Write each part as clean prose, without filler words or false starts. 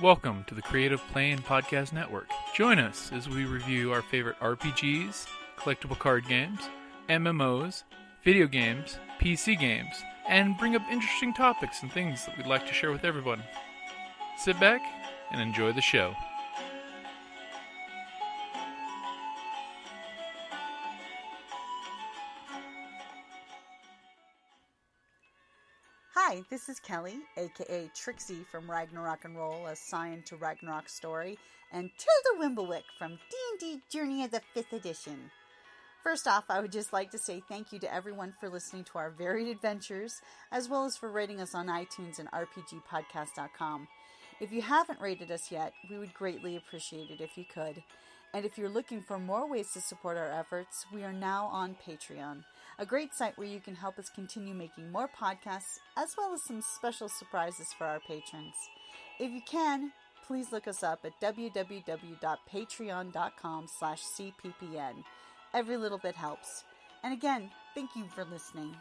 Welcome to the Creative Play and Podcast Network. Join us as we review our favorite RPGs, collectible card games, MMOs, video games, PC games, and bring up interesting topics and things that we'd like to share with everyone. Sit back and enjoy the show. Hi, this is Kelly, aka Trixie from Ragnarok and Roll, assigned to Ragnarok Story, and Tilda Wimblewick from D&D Journey of the 5th Edition. First off, I would just like to say thank you to everyone for listening to our varied adventures, as well as for rating us on iTunes and RPGpodcast.com. If you haven't rated us yet, we would greatly appreciate it if you could. And if you're looking for more ways to support our efforts, we are now on Patreon, a great site where you can help us continue making more podcasts, as well as some special surprises for our patrons. If you can, please look us up at www.patreon.com/cppn. Every little bit helps. And again, thank you for listening.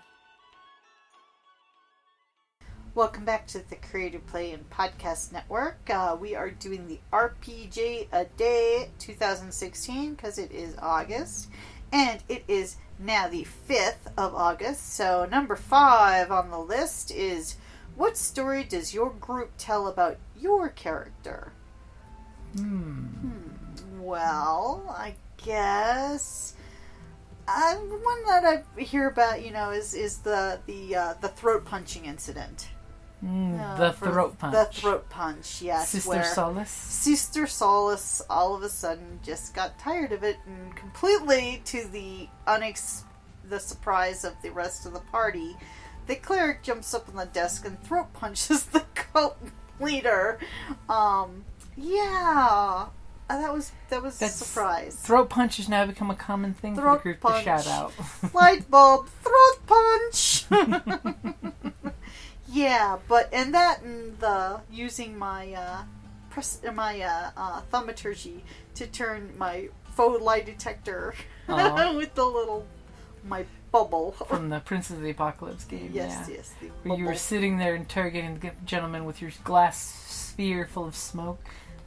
Welcome back to the Creative Play and Podcast Network. We are doing the RPGaDAY 2016 because it is August. And it is now the 5th of August. So number 5 on the list is, what story does your group tell about your character? Well, I guess one that I hear about, is the throat punching incident. The throat punch. The throat punch, yes. Sister Solace. Sister Solace all of a sudden just got tired of it, and completely to the surprise of the rest of the party, the cleric jumps up on the desk and throat punches the cult leader. That was a surprise. Throat punch has now become a common thing for the group to shout out. Light bulb, throat punch. Yeah, and using my thaumaturgy to turn my faux lie detector with my bubble from the Prince of the Apocalypse game. Yes. Where you were sitting there interrogating the gentleman with your glass sphere full of smoke.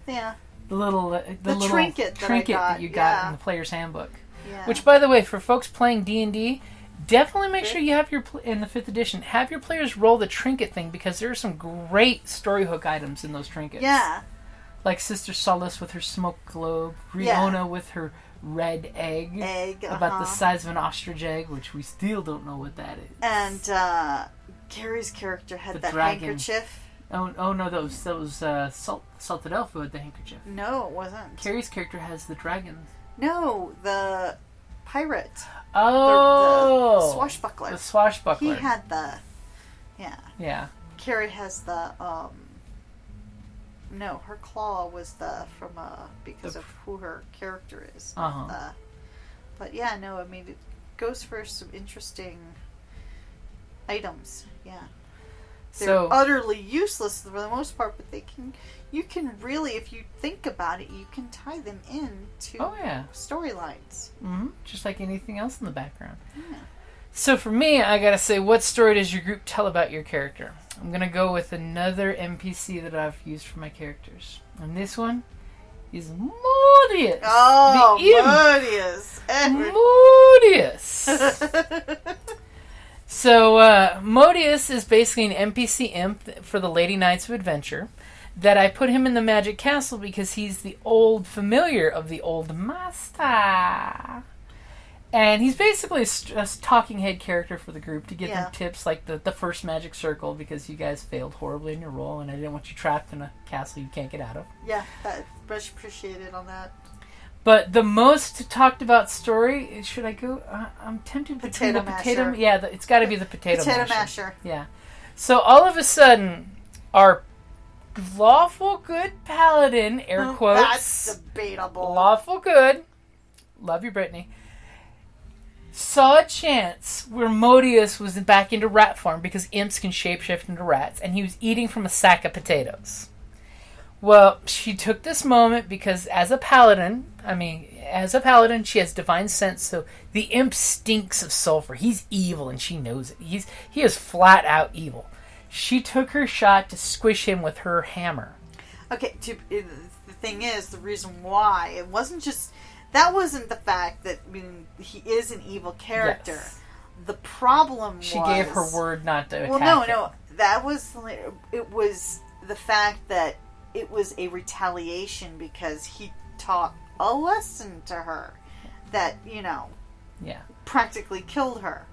Yeah. The little trinket that you got in the player's handbook. Yeah. Which, by the way, for folks playing D&D, definitely make sure you have in the 5th edition, have your players roll the trinket thing, because there are some great story hook items in those trinkets. Yeah. Like Sister Solace with her smoke globe, Riona with her red egg. About the size of an ostrich egg, which we still don't know what that is. And Gary's character had the handkerchief. Oh no, that was Salted Elf who had the handkerchief. No, it wasn't. Carrie's character has the dragon. No, the pirate. Oh! The swashbuckler. The swashbuckler. He had the... Yeah. Carrie has the... No, her claw was because of who her character is. Uh-huh. But yeah, no, I mean, it goes for some interesting items. Yeah. They're utterly useless for the most part, but you can really, if you think about it, you can tie them into storylines. Mm-hmm. Just like anything else in the background. Yeah. So for me, I gotta say, what story does your group tell about your character? I'm gonna go with another NPC that I've used for my characters. And this one is Modius. Oh, Modius. So, Modius is basically an NPC imp for the Lady Knights of Adventure. That I put him in the Magic Castle because he's the old familiar of the old master. And he's basically a talking head character for the group to give them tips like the first magic circle, because you guys failed horribly in your roll and I didn't want you trapped in a castle you can't get out of. Yeah, much appreciated on that. But the most talked about story, should I go? I'm tempted between the potato. Yeah, it's got to be the potato masher. Yeah. So all of a sudden, our lawful good paladin, air quotes. That's debatable. Lawful good. Love you, Brittany. Saw a chance where Modius was back into rat form, because imps can shapeshift into rats, and he was eating from a sack of potatoes. Well, she took this moment because as a paladin, she has divine sense, so the imp stinks of sulfur. He's evil, and she knows it. He is flat out evil. She took her shot to squish him with her hammer. Okay, the thing is, the reason why, it wasn't just... That wasn't the fact that, I mean, he is an evil character. Yes. The problem was... She gave her word not to attack Well, him. no. That was... It was the fact that it was a retaliation because he taught a lesson to her that, Yeah. practically killed her.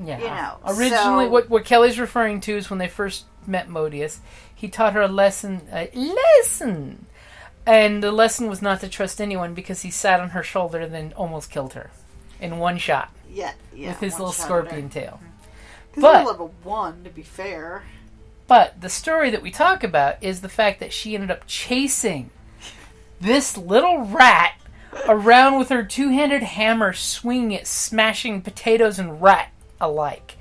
Yeah. Originally, what Kelly's referring to is when they first met Modius, he taught her a lesson. And the lesson was not to trust anyone because he sat on her shoulder and then almost killed her in one shot. Yeah. With his little scorpion tail. Because level 1, to be fair. But the story that we talk about is the fact that she ended up chasing this little rat around with her two-handed hammer, swinging it, smashing potatoes and rat alike.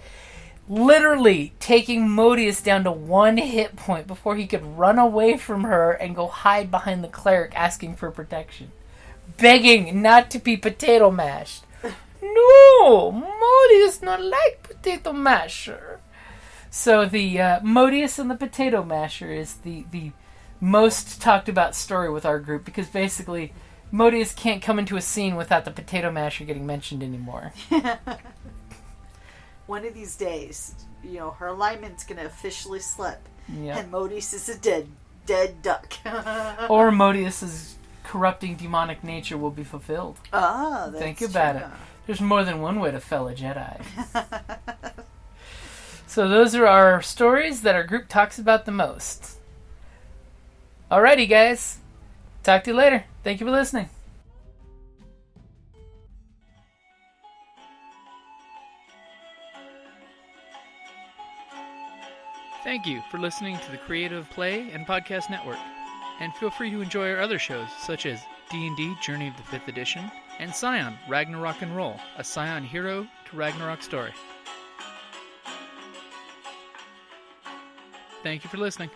Literally taking Modius down to 1 hit point before he could run away from her and go hide behind the cleric asking for protection. Begging not to be potato mashed. No! Modius not like potato masher. So the Modius and the potato masher is the most talked about story with our group because basically Modius can't come into a scene without the potato masher getting mentioned anymore. One of these days, her alignment's going to officially slip. Yep. And Modius is a dead duck. Or Modius's corrupting demonic nature will be fulfilled. Ah, that's Think about true. it. There's more than one way to fell a Jedi. So those are our stories that our group talks about the most. Alrighty, guys. Talk to you later. Thank you for listening. Thank you for listening to the Creative Play and Podcast Network. And feel free to enjoy our other shows, such as D&D Journey of the 5th Edition and Scion Ragnarok and Roll, a Scion hero to Ragnarok story. Thank you for listening.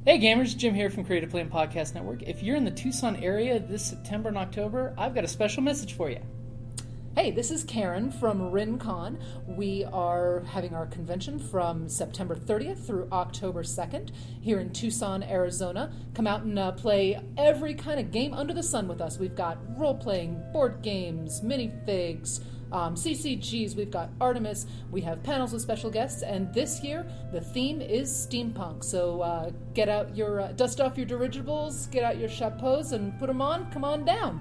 Hey gamers, Jim here from Creative Play and Podcast Network. If you're in the Tucson area this September and October, I've got a special message for you. Hey, this is Karen from RinCon. We are having our convention from September 30th through October 2nd here in Tucson, Arizona. Come out and play every kind of game under the sun with us. We've got role-playing, board games, minifigs, CCGs, we've got Artemis, we have panels with special guests, and this year the theme is steampunk. So get out your, dust off your dirigibles, get out your chapeaus and put them on, come on down.